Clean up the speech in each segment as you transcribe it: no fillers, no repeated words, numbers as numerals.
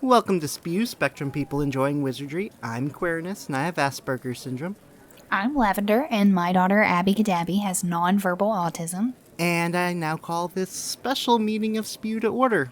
Welcome to SPEW, Spectrum People Enjoying Wizardry. I'm Queerness, and I have Asperger's Syndrome. I'm Lavender, and my daughter Abby Gadabby has nonverbal autism. And I now call this special meeting of SPEW to order.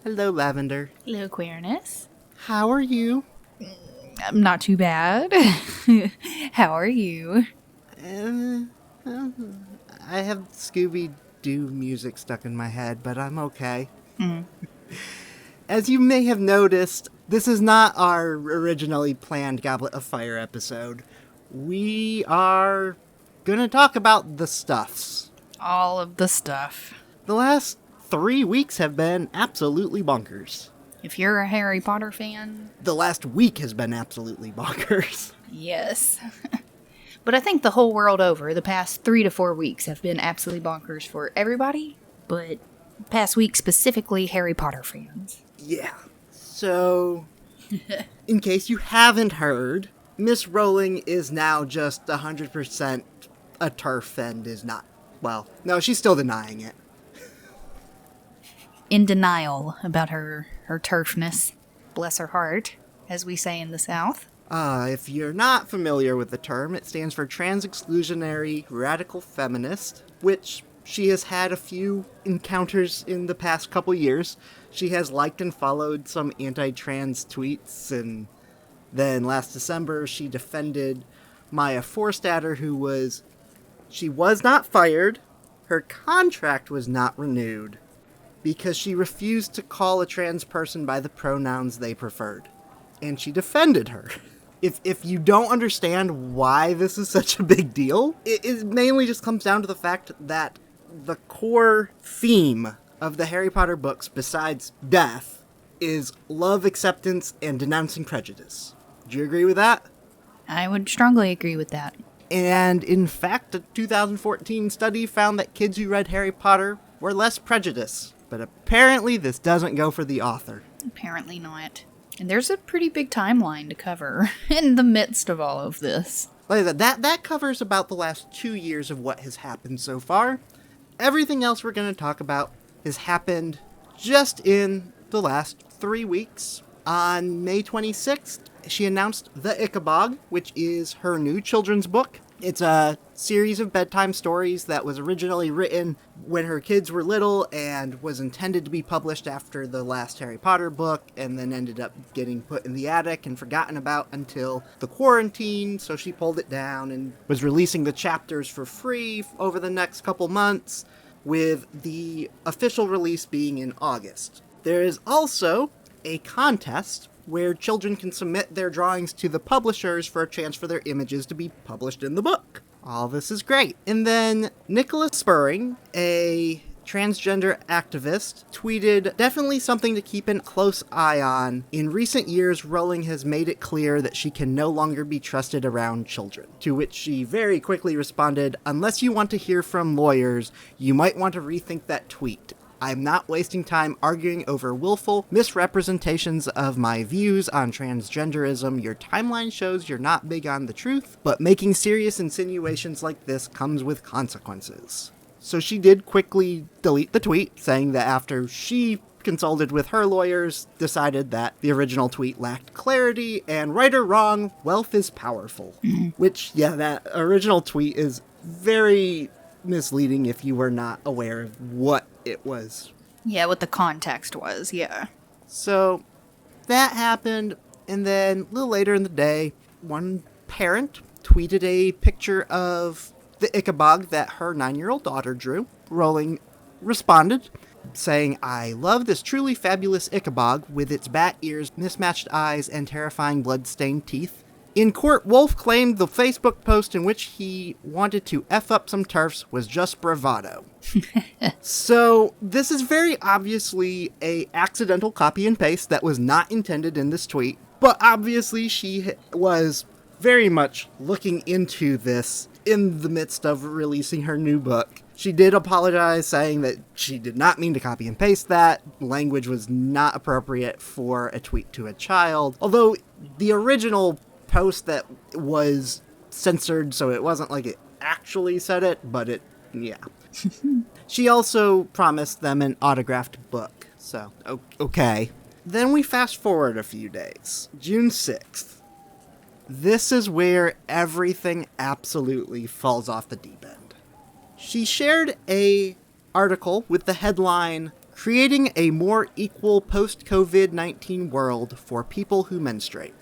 Hello, Lavender. Hello, Queerness. How are you? Not too bad. How are you? I have Scooby-Doo music stuck in my head, but I'm okay. As you may have noticed, this is not our originally planned Goblet of Fire episode. We are gonna talk about the stuffs. All of the stuff. The last 3 weeks have been absolutely bonkers. If you're a Harry Potter fan, The last week has been absolutely bonkers. yes. But I think the whole world over, the past 3 to 4 weeks have been absolutely bonkers for everybody, but past week specifically Harry Potter fans. Yeah. So, in case you haven't heard, Miss Rowling is now just 100% a TERF and is not. Well, no, she's still denying it. In denial about her turfness. Bless her heart, as we say in the South. If you're not familiar with the term, it stands for trans-exclusionary radical feminist, which she has had a few encounters in the past couple years. She has liked and followed some anti-trans tweets, and then last December she defended Maya Forstater, she was not fired, her contract was not renewed, because she refused to call a trans person by the pronouns they preferred. And she defended her. If you don't understand why this is such a big deal, it mainly just comes down to the fact that the core theme of the Harry Potter books, besides death, is love, acceptance, and denouncing prejudice. Do you agree with that? I would strongly agree with that. And in fact, a 2014 study found that kids who read Harry Potter were less prejudiced. But apparently this doesn't go for the author. Apparently not. And there's a pretty big timeline to cover in the midst of all of this. Like that covers about the last 2 years of what has happened so far. Everything else we're going to talk about has happened just in the last 3 weeks. On May 26th, she announced The Ichabod, which is her new children's book. It's a series of bedtime stories that was originally written when her kids were little and was intended to be published after the last Harry Potter book, and then ended up getting put in the attic and forgotten about until the quarantine, so she pulled it down and was releasing the chapters for free over the next couple months, with the official release being in August. There is also a contest where children can submit their drawings to the publishers for a chance for their images to be published in the book. All this is great. And then Nicholas Spurring, a transgender activist, tweeted, "Definitely something to keep a close eye on. In recent years, Rowling has made it clear that she can no longer be trusted around children." To which she very quickly responded, "Unless you want to hear from lawyers, you might want to rethink that tweet. I'm not wasting time arguing over willful misrepresentations of my views on transgenderism. Your timeline shows you're not big on the truth, but making serious insinuations like this comes with consequences." So she did quickly delete the tweet, saying that after she consulted with her lawyers, decided that the original tweet lacked clarity, and right or wrong, wealth is powerful. Which, yeah, that original tweet is very misleading if you were not aware of what it was. Yeah, what the context was, yeah. So that happened, and then a little later in the day, one parent tweeted a picture of the Ichabod that her 9-year-old daughter drew. Rowling responded, saying, "I love this truly fabulous Ichabod with its bat ears, mismatched eyes, and terrifying blood-stained teeth. In court, Wolf claimed the Facebook post in which he wanted to F up some TERFs was just bravado. So, this is very obviously a accidental copy and paste that was not intended in this tweet, but obviously she was very much looking into this in the midst of releasing her new book. She did apologize, saying that she did not mean to copy and paste that. Language was not appropriate for a tweet to a child, although the original post that was censored, so it wasn't like it actually said it, but it, yeah. She also promised them an autographed book, so, okay. Then we fast forward a few days. June 6th. This is where everything absolutely falls off the deep end. She shared a article with the headline, "Creating a More Equal Post-COVID-19 World for People Who Menstruate,"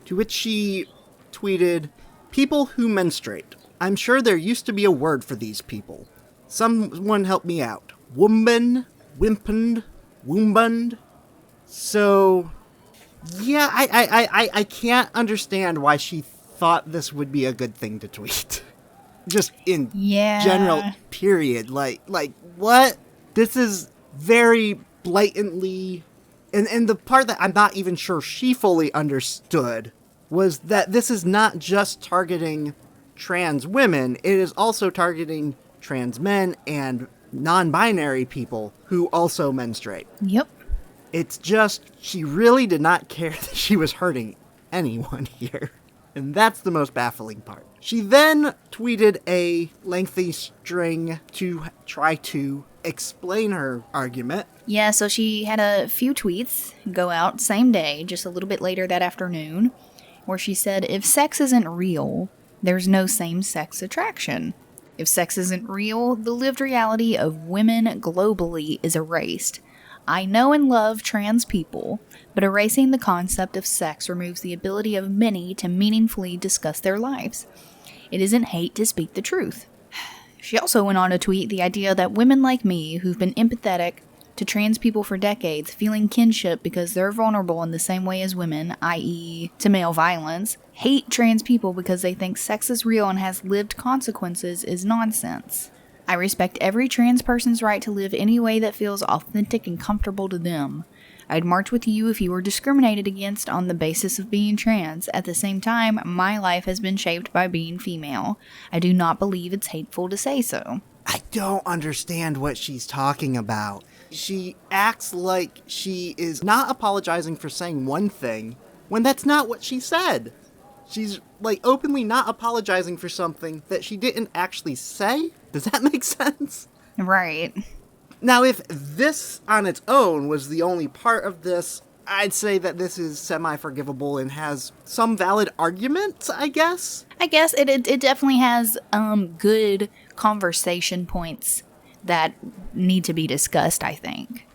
to which she tweeted, "People who menstruate. I'm sure there used to be a word for these people. Someone help me out. Wombin, wimpend, woombund." So, yeah, I can't understand why she thought this would be a good thing to tweet. Just in general, period. Like, what? This is very blatantly... And the part that I'm not even sure she fully understood was that this is not just targeting trans women, it is also targeting trans men and non-binary people who also menstruate. Yep. It's just, she really did not care that she was hurting anyone here. And that's the most baffling part. She then tweeted a lengthy string to try to explain her argument. Yeah, so she had a few tweets go out same day, just a little bit later that afternoon, where she said, "If sex isn't real, there's no same-sex attraction. If sex isn't real, the lived reality of women globally is erased. I know and love trans people, but erasing the concept of sex removes the ability of many to meaningfully discuss their lives. It isn't hate to speak the truth." She also went on to tweet the idea that women like me, who've been empathetic to trans people for decades, feeling kinship because they're vulnerable in the same way as women, i.e. to male violence, hate trans people because they think sex is real and has lived consequences is nonsense. I respect every trans person's right to live any way that feels authentic and comfortable to them. I'd march with you if you were discriminated against on the basis of being trans. At the same time, my life has been shaped by being female. I do not believe it's hateful to say so. I don't understand what she's talking about. She acts like she is not apologizing for saying one thing when that's not what she said. She's, like, openly not apologizing for something that she didn't actually say. Does that make sense? Right. Now, if this on its own was the only part of this, I'd say that this is semi-forgivable and has some valid arguments, I guess. I guess it definitely has good conversation points that need to be discussed, I think.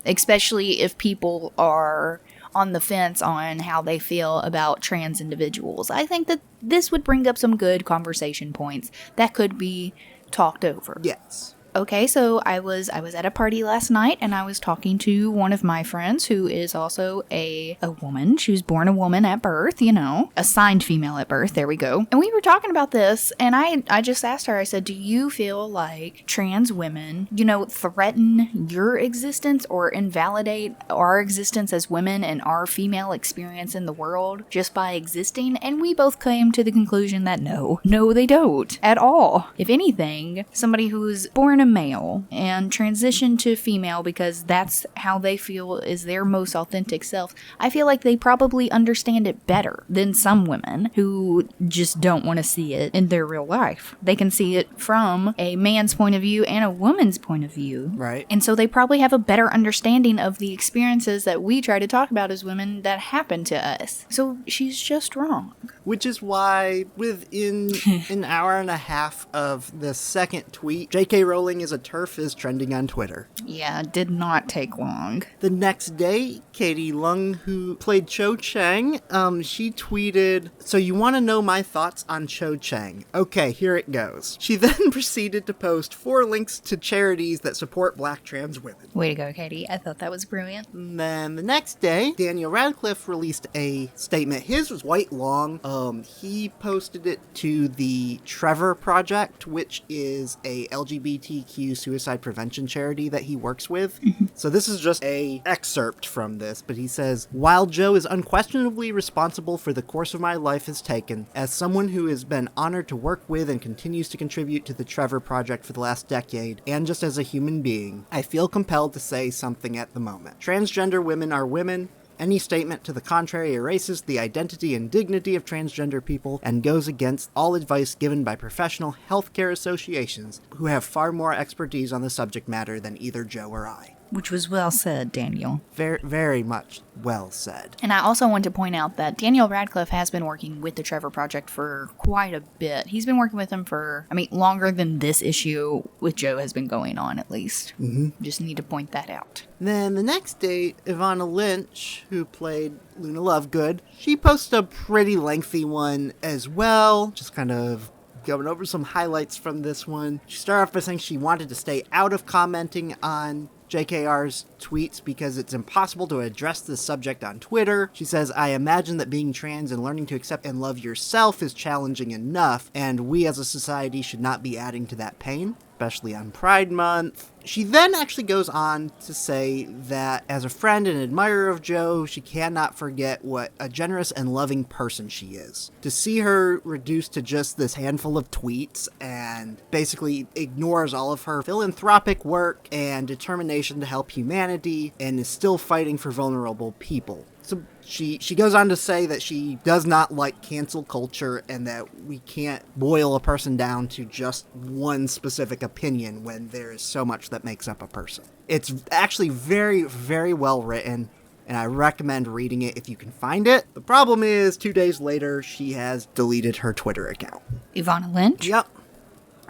Especially if people are on the fence on how they feel about trans individuals. I think that this would bring up some good conversation points that could be talked over. Yes. Okay, so I was at a party last night, and I was talking to one of my friends who is also a woman. She was born a woman at birth, you know, assigned female at birth. There we go. And we were talking about this, and I just asked her, I said, do you feel like trans women, you know, threaten your existence or invalidate our existence as women and our female experience in the world just by existing? And we both came to the conclusion that no, they don't at all. If anything, somebody who's born a male and transition to female because that's how they feel is their most authentic self, I feel like they probably understand it better than some women who just don't want to see it in their real life. They can see it from a man's point of view and a woman's point of view. Right. And so they probably have a better understanding of the experiences that we try to talk about as women that happen to us. So she's just wrong. Which is why within an hour and a half of the second tweet, J.K. Rowling Rowling is a TERF is trending on Twitter. Yeah, it did not take long. The next day, Katie Lung, who played Cho Chang, she tweeted, "So you want to know my thoughts on Cho Chang? Okay, here it goes." She then proceeded to post 4 links to charities that support black trans women. Way to go, Katie. I thought that was brilliant. And then the next day, Daniel Radcliffe released a statement. His was quite long. He posted it to the Trevor Project, which is a LGBTQ suicide prevention charity that he works with. So this is just a excerpt from this, but he says, "While Joe is unquestionably responsible for the course of my life has taken, as someone who has been honored to work with and continues to contribute to the Trevor Project for the last decade, and just as a human being, I feel compelled to say something at the moment. Transgender women are women. Any statement to the contrary erases the identity and dignity of transgender people and goes against all advice given by professional healthcare associations who have far more expertise on the subject matter than either Joe or I." Which was well said, Daniel. Very, very much well said. And I also want to point out that Daniel Radcliffe has been working with the Trevor Project for quite a bit. He's been working with them for, longer than this issue with Joe has been going on, at least. Just need to point that out. Then the next day, Ivana Lynch, who played Luna Lovegood, she posted a pretty lengthy one as well, just kind of going over some highlights from this one. She started off by saying she wanted to stay out of commenting on JKR's tweets because it's impossible to address this subject on Twitter. She says, "I imagine that being trans and learning to accept and love yourself is challenging enough, and we as a society should not be adding to that pain, especially on Pride Month." She then actually goes on to say that as a friend and admirer of Joe, she cannot forget what a generous and loving person she is. To see her reduced to just this handful of tweets and basically ignores all of her philanthropic work and determination to help humanity and is still fighting for vulnerable people. So she goes on to say that she does not like cancel culture and that we can't boil a person down to just one specific opinion when there is so much that makes up a person. It's actually very, very well written, and I recommend reading it if you can find it. The problem is, 2 days later, she has deleted her Twitter account. Ivana Lynch? Yep.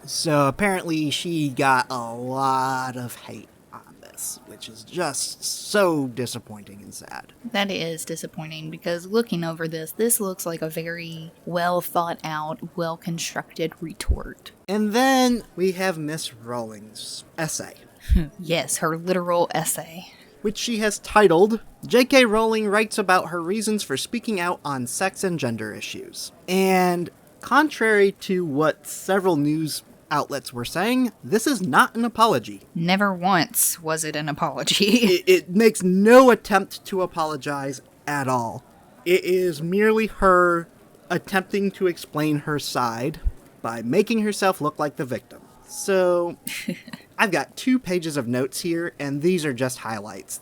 So apparently she got a lot of hate, which is just so disappointing and sad. That is disappointing because looking over this looks like a very well thought out, well constructed retort. And then we have Miss Rowling's essay. Yes, her literal essay. Which she has titled, "J.K. Rowling Writes About Her Reasons for Speaking Out on Sex and Gender Issues." And contrary to what several news outlets were saying, this is not an apology. Never once was it an apology. It makes no attempt to apologize at all. It is merely her attempting to explain her side by making herself look like the victim. So, I've got 2 pages of notes here, and these are just highlights.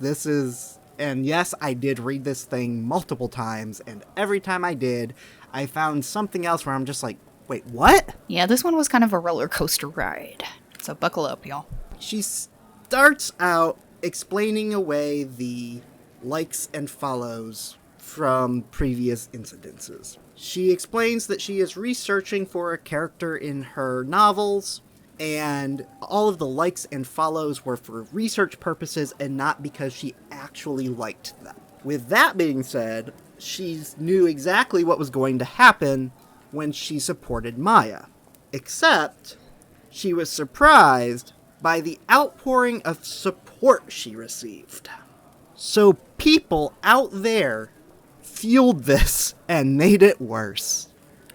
And yes, I did read this thing multiple times, and every time I did, I found something else where I'm just like, wait, what? Yeah, this one was kind of a roller coaster ride. So buckle up, y'all. She starts out explaining away the likes and follows from previous incidences. She explains that she is researching for a character in her novels, and all of the likes and follows were for research purposes and not because she actually liked them. With that being said, she knew exactly what was going to happen when she supported Maya, except she was surprised by the outpouring of support she received. So people out there fueled this and made it worse.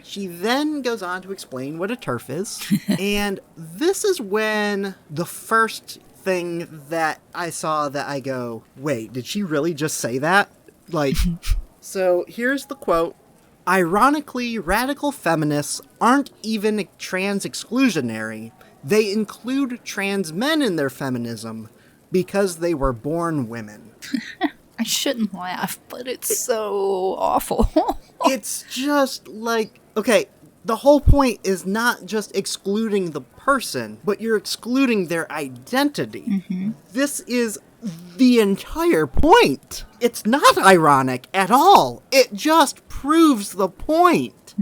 She then goes on to explain what a TERF is, and this is when the first thing that I saw that I go, wait, did she really just say that? So here's the quote. "Ironically, radical feminists aren't even trans exclusionary. They include trans men in their feminism because they were born women." I shouldn't laugh, but it's so awful. It's just like, okay, the whole point is not just excluding the person, but you're excluding their identity. This is the entire point. It's not ironic at all. It just proves the point.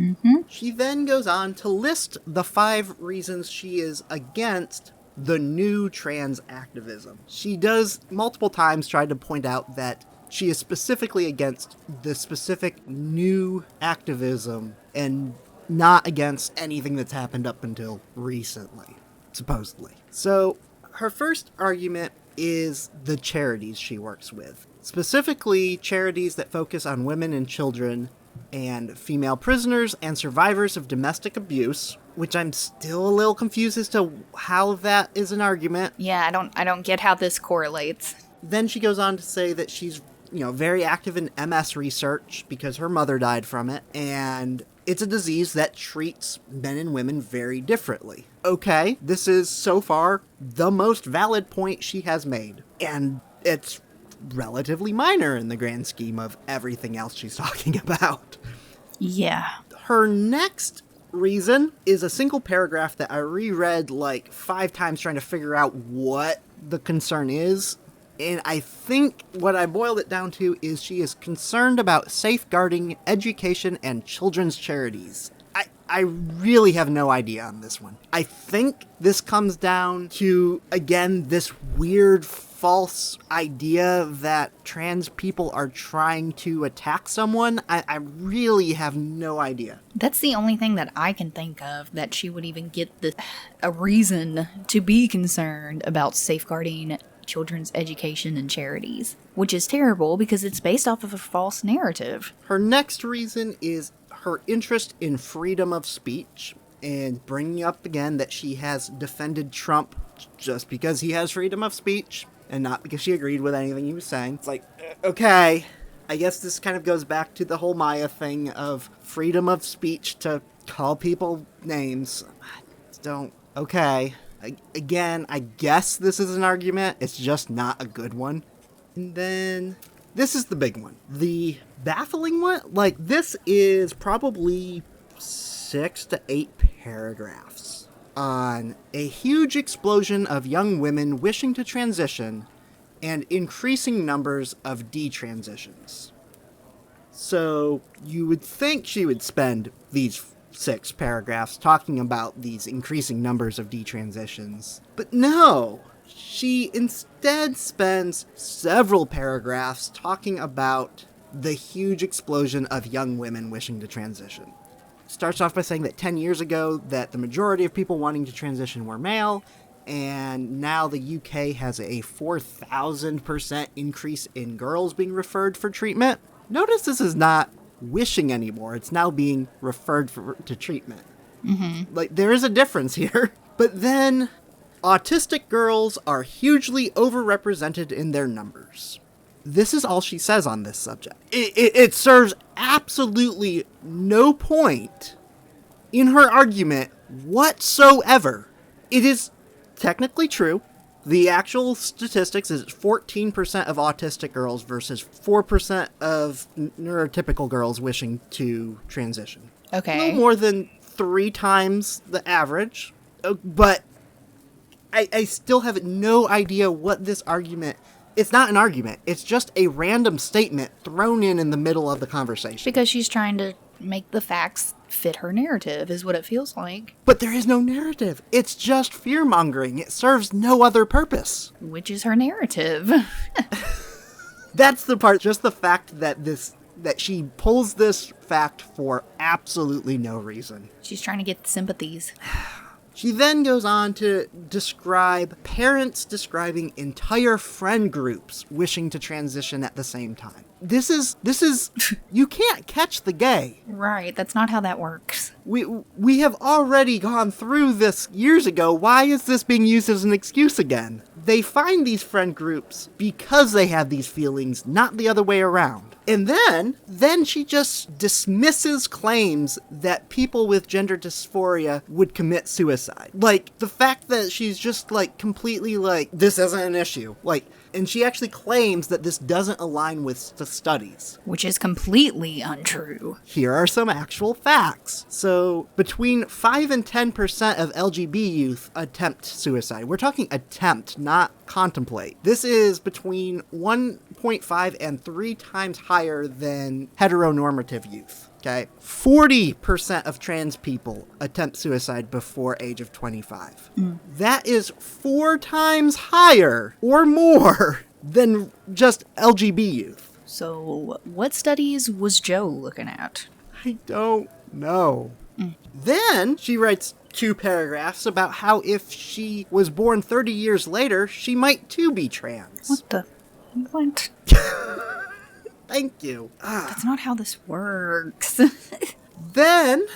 She then goes on to list the 5 reasons she is against the new trans activism. She does multiple times try to point out that she is specifically against the specific new activism and not against anything that's happened up until recently, supposedly. So her first argument is the charities she works with, specifically charities that focus on women and children and female prisoners and survivors of domestic abuse, which I'm still a little confused as to how that is an argument. Yeah, I don't get how this correlates. Then she goes on to say that she's, very active in MS research because her mother died from it, and it's a disease that treats men and women very differently. Okay, this is so far the most valid point she has made, and it's relatively minor in the grand scheme of everything else she's talking about. Yeah. Her next reason is a single paragraph that I reread like 5 times trying to figure out what the concern is. And I think what I boiled it down to is she is concerned about safeguarding education and children's charities. I really have no idea on this one. I think this comes down to, again, this weird false idea that trans people are trying to attack someone. I really have no idea. That's the only thing that I can think of that she would even get a reason to be concerned about safeguarding children's education and charities, which is terrible because it's based off of a false narrative. Her next reason is her interest in freedom of speech, and bringing up again that she has defended Trump just because he has freedom of speech and not because she agreed with anything he was saying. It's like, okay, I guess this kind of goes back to the whole Maya thing of freedom of speech to call people names. Okay. Again, I guess this is an argument. It's just not a good one. And then this is the big one. The baffling one? Like, this is probably 6 to 8 paragraphs on a huge explosion of young women wishing to transition and increasing numbers of detransitions. So you would think she would spend these 6 paragraphs talking about these increasing numbers of detransitions. But no, she instead spends several paragraphs talking about the huge explosion of young women wishing to transition. Starts off by saying that 10 years ago that the majority of people wanting to transition were male, and now the UK has a 4,000% increase in girls being referred for treatment. Notice this is not wishing anymore. It's now being referred to treatment. Mm-hmm. Like, there is a difference here. But then, autistic girls are hugely overrepresented in their numbers. This is all she says on this subject. It serves absolutely no point in her argument whatsoever. It is technically true. The actual statistics is 14% of autistic girls versus 4% of neurotypical girls wishing to transition. Okay. A little more than 3 times the average. But I still have no idea what this argument... It's not an argument. It's just a random statement thrown in the middle of the conversation. Because she's trying to make the facts fit her narrative, is what it feels like. But there is no narrative. It's just fear-mongering. It serves no other purpose. Which is her narrative. That's the part, just the fact that she pulls this fact for absolutely no reason. She's trying to get sympathies. She then goes on to describe parents describing entire friend groups wishing to transition at the same time. This is, you can't catch the gay. Right, that's not how that works. We have already gone through this years ago. Why is this being used as an excuse again? They find these friend groups because they have these feelings, not the other way around. And then she just dismisses claims that people with gender dysphoria would commit suicide. Like, the fact that she's just, like, completely, like, this isn't an issue. Like, and she actually claims that this doesn't align with the studies. Which is completely untrue. Here are some actual facts. So, between 5 and 10% of LGB youth attempt suicide. We're talking attempt, not contemplate. This is between 1.5 1.5 and 3 times higher than heteronormative youth. Okay, 40% of trans people attempt suicide before age of 25. That is 4 times higher or more than just LGB youth. So, what studies was Joe looking at? I don't know. Then she writes 2 paragraphs about how if she was born 30 years later, she might too be trans. What the? What? Thank you. That's not how this works. Then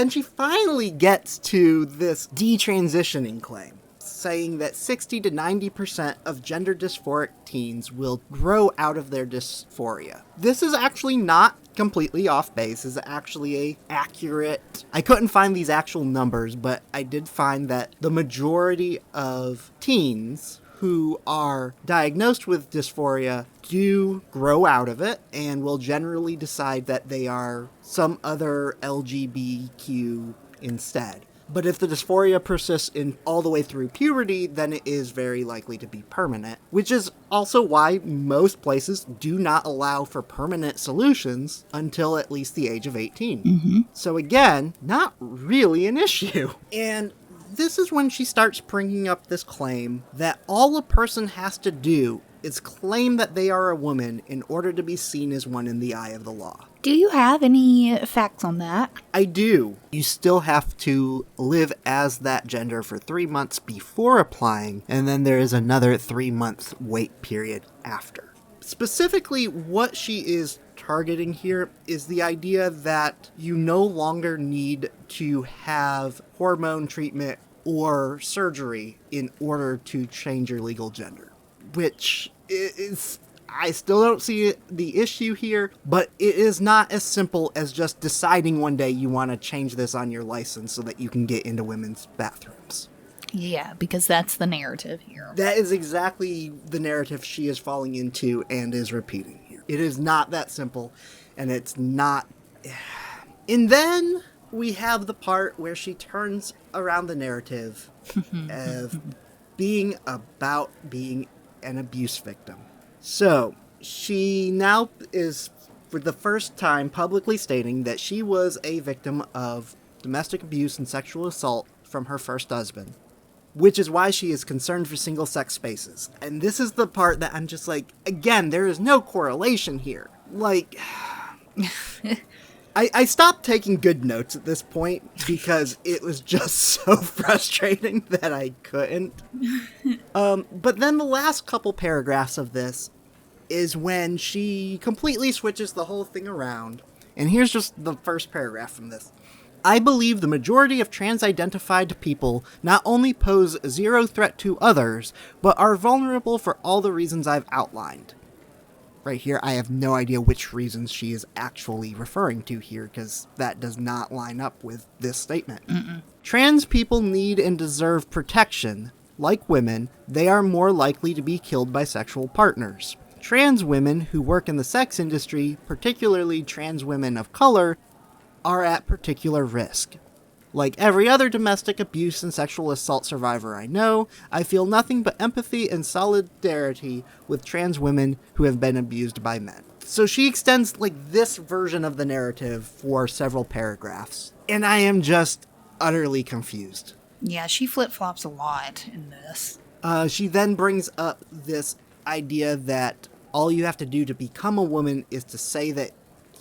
she finally gets to this detransitioning claim, saying that 60 to 90% of gender dysphoric teens will grow out of their dysphoria. This is actually not completely off base. Is actually a accurate... I couldn't find these actual numbers, but I did find that the majority of teens who are diagnosed with dysphoria do grow out of it and will generally decide that they are some other LGBTQ instead. But if the dysphoria persists in all the way through puberty, then it is very likely to be permanent, which is also why most places do not allow for permanent solutions until at least the age of 18. So again, not really an issue. And this is when she starts bringing up this claim that all a person has to do is claim that they are a woman in order to be seen as one in the eye of the law. Do you have any facts on that? I do. You still have to live as that gender for 3 months before applying, and then there is another 3-month wait period after. Specifically, what she is targeting here is the idea that you no longer need to have hormone treatment or surgery in order to change your legal gender, which is... I still don't see the issue here, but it is not as simple as just deciding one day you want to change this on your license so that you can get into women's bathrooms. Yeah, because that's the narrative here. That is exactly the narrative she is falling into and is repeating here. It is not that simple, and it's not... And then we have the part where she turns around the narrative of being about being an abuse victim. So, she now is, for the first time, publicly stating that she was a victim of domestic abuse and sexual assault from her first husband, which is why she is concerned for single-sex spaces. And this is the part that I'm just like, again, there is no correlation here. Like, I stopped taking good notes at this point because it was just so frustrating that I couldn't. But then the last couple paragraphs of this is when she completely switches the whole thing around. And here's just the first paragraph from this. I believe the majority of trans-identified people not only pose zero threat to others, but are vulnerable for all the reasons I've outlined. Right here, I have no idea which reasons she is actually referring to here, because that does not line up with this statement. Trans people need and deserve protection. Like women, they are more likely to be killed by sexual partners. Trans women who work in the sex industry, particularly trans women of color, are at particular risk. Like every other domestic abuse and sexual assault survivor I know, I feel nothing but empathy and solidarity with trans women who have been abused by men. So she extends like this version of the narrative for several paragraphs, and I am just utterly confused. Yeah, she flip-flops a lot in this. She then brings up this idea that all you have to do to become a woman is to say that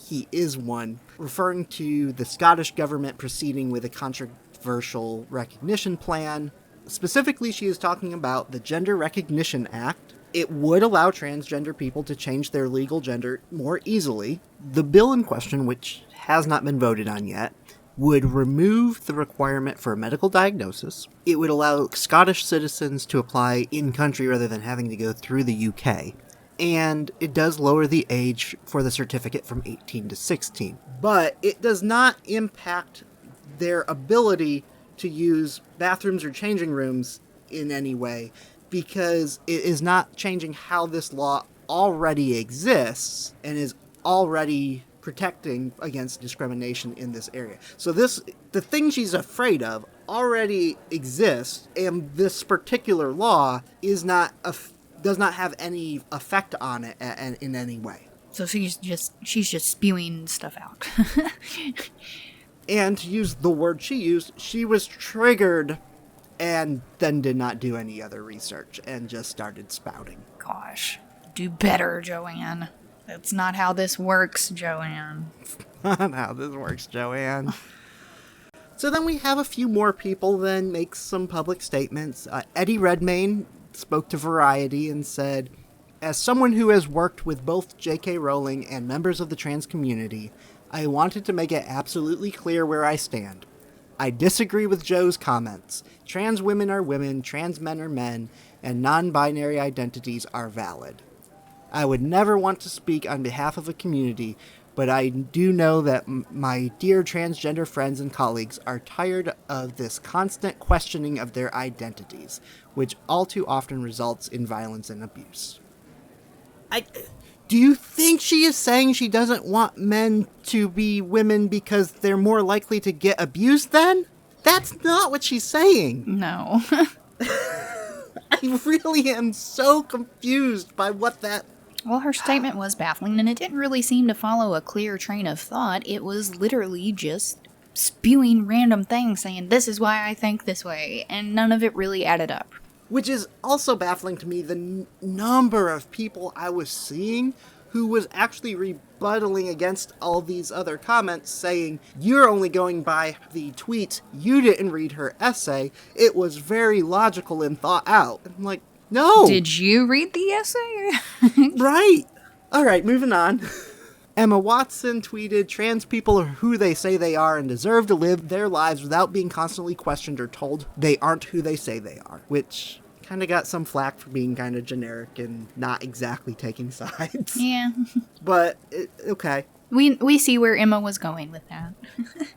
he is one, referring to the Scottish government proceeding with a controversial recognition plan. Specifically, she is talking about the Gender Recognition Act. It would allow transgender people to change their legal gender more easily. The bill in question, which has not been voted on yet, would remove the requirement for a medical diagnosis. It would allow Scottish citizens to apply in-country rather than having to go through the UK. And it does lower the age for the certificate from 18 to 16. But it does not impact their ability to use bathrooms or changing rooms in any way, because it is not changing how this law already exists and is already protecting against discrimination in this area. So the thing she's afraid of already exists, and this particular law is not does not have any effect on it in any way. So she's just spewing stuff out. And to use the word she used, she was triggered and then did not do any other research and just started spouting. Gosh, do better, Joanne. That's not how this works, Joanne. Not how this works, Joanne. So then we have a few more people then make some public statements. Eddie Redmayne spoke to Variety and said, "As someone who has worked with both J.K. Rowling and members of the trans community, I wanted to make it absolutely clear where I stand. I disagree with Joe's comments. Trans women are women, trans men are men, and non-binary identities are valid. I would never want to speak on behalf of a community, but I do know that my dear transgender friends and colleagues are tired of this constant questioning of their identities, which all too often results in violence and abuse." Do you think she is saying she doesn't want men to be women because they're more likely to get abused then? That's not what she's saying. No. I really am so confused by what that... Well, her statement was baffling, and it didn't really seem to follow a clear train of thought. It was literally just spewing random things, saying, this is why I think this way, and none of it really added up. Which is also baffling to me, the number of people I was seeing who was actually rebuttaling against all these other comments, saying, you're only going by the tweets, you didn't read her essay, it was very logical and thought out. I'm like, no! Did you read the essay? Right! Alright, moving on. Emma Watson tweeted, "Trans people are who they say they are and deserve to live their lives without being constantly questioned or told they aren't who they say they are." Which kind of got some flack for being kind of generic and not exactly taking sides. Yeah. But, okay. We see where Emma was going with that.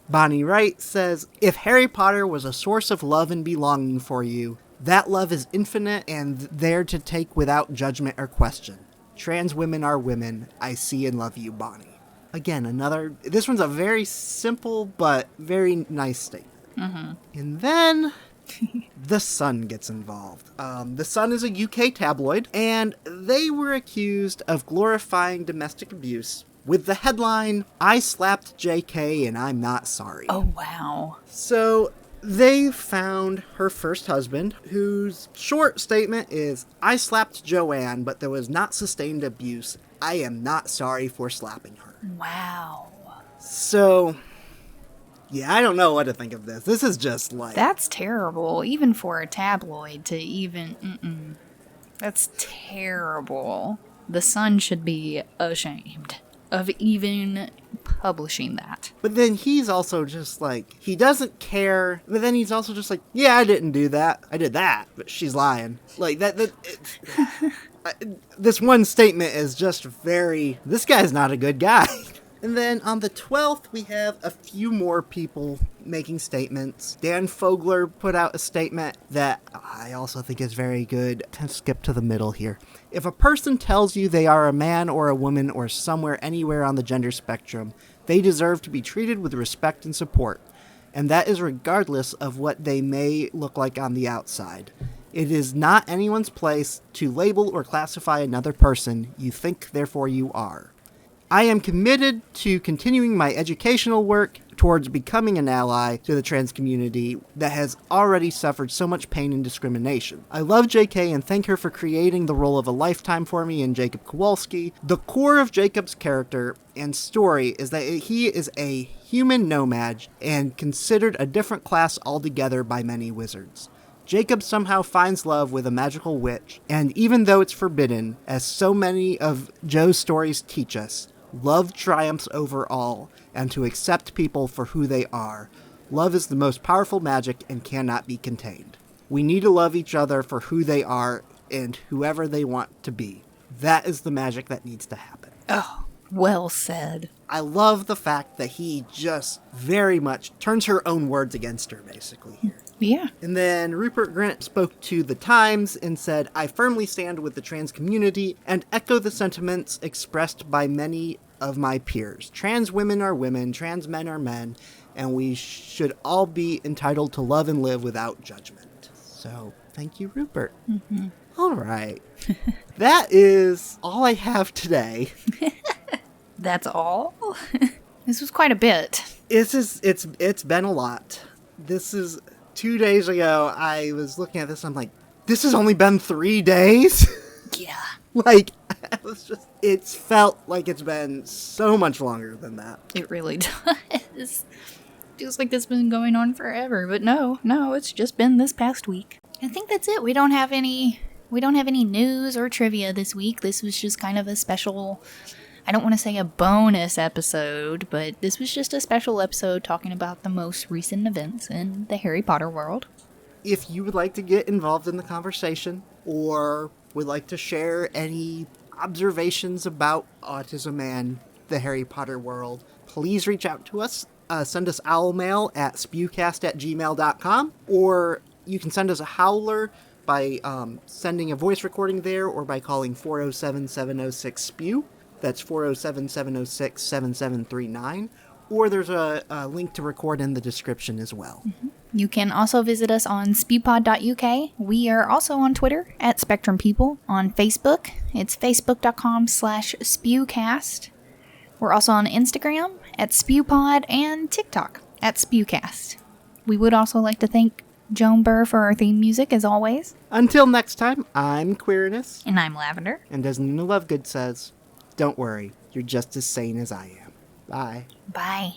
Bonnie Wright says, "If Harry Potter was a source of love and belonging for you, that love is infinite and there to take without judgment or question. Trans women are women. I see and love you, Bonnie." Again, this one's a very simple but very nice statement. Mm-hmm. And then The Sun gets involved. The Sun is a UK tabloid, and they were accused of glorifying domestic abuse with the headline, "I slapped JK and I'm not sorry." Oh, wow. So they found her first husband, whose short statement is, "I slapped Joanne, but there was not sustained abuse. I am not sorry for slapping her." Wow. So, yeah, I don't know what to think of this. This is just like... That's terrible, even for a tabloid to even... That's terrible. The Sun should be ashamed of even publishing that. But then he's also just like, he doesn't care, but then he's also just like, yeah, I didn't do that. I did that, but she's lying. Like, this one statement is just very, this guy's not a good guy. And then on the 12th, we have a few more people making statements. Dan Fogler put out a statement that I also think is very good. Let's skip to the middle here. "If a person tells you they are a man or a woman or somewhere anywhere on the gender spectrum, they deserve to be treated with respect and support. And that is regardless of what they may look like on the outside. It is not anyone's place to label or classify another person. You think, therefore you are. I am committed to continuing my educational work towards becoming an ally to the trans community that has already suffered so much pain and discrimination. I love JK and thank her for creating the role of a lifetime for me in Jacob Kowalski. The core of Jacob's character and story is that he is a human nomad and considered a different class altogether by many wizards. Jacob somehow finds love with a magical witch, and even though it's forbidden, as so many of Joe's stories teach us, love triumphs over all, and to accept people for who they are. Love is the most powerful magic and cannot be contained. We need to love each other for who they are and whoever they want to be. That is the magic that needs to happen." Oh, well said. I love the fact that he just very much turns her own words against her, basically, here. Yeah. And then Rupert Grint spoke to The Times and said, "I firmly stand with the trans community and echo the sentiments expressed by many of my peers. Trans women are women, trans men are men, and we should all be entitled to love and live without judgment." So, thank you, Rupert. Mm-hmm. All right. That is all I have today. That's all? This was quite a bit. It's been a lot. This is 2 days ago. I was looking at this. I'm like, this has only been 3 days. Yeah. Like, it's felt like it's been so much longer than that. It really does. Feels like this has been going on forever, but no, it's just been this past week. I think that's it. We don't have any news or trivia this week. This was just kind of a special, I don't want to say a bonus episode, but this was just a special episode talking about the most recent events in the Harry Potter world. If you would like to get involved in the conversation or would like to share any observations about autism and the Harry Potter world, please reach out to us. Send us owl mail at spewcast@gmail.com, or you can send us a howler by sending a voice recording there, or by calling 407-706-SPEW. That's 407-706-7739. Or there's a link to record in the description as well. Mm-hmm. You can also visit us on spewpod.uk. We are also on Twitter at Spectrum People. On Facebook, it's facebook.com/spewcast. We're also on Instagram at spewpod and TikTok at spewcast. We would also like to thank Joan Burr for our theme music, as always. Until next time, I'm Queerness. And I'm Lavender. And as Nina Lovegood says, don't worry, you're just as sane as I am. Bye. Bye.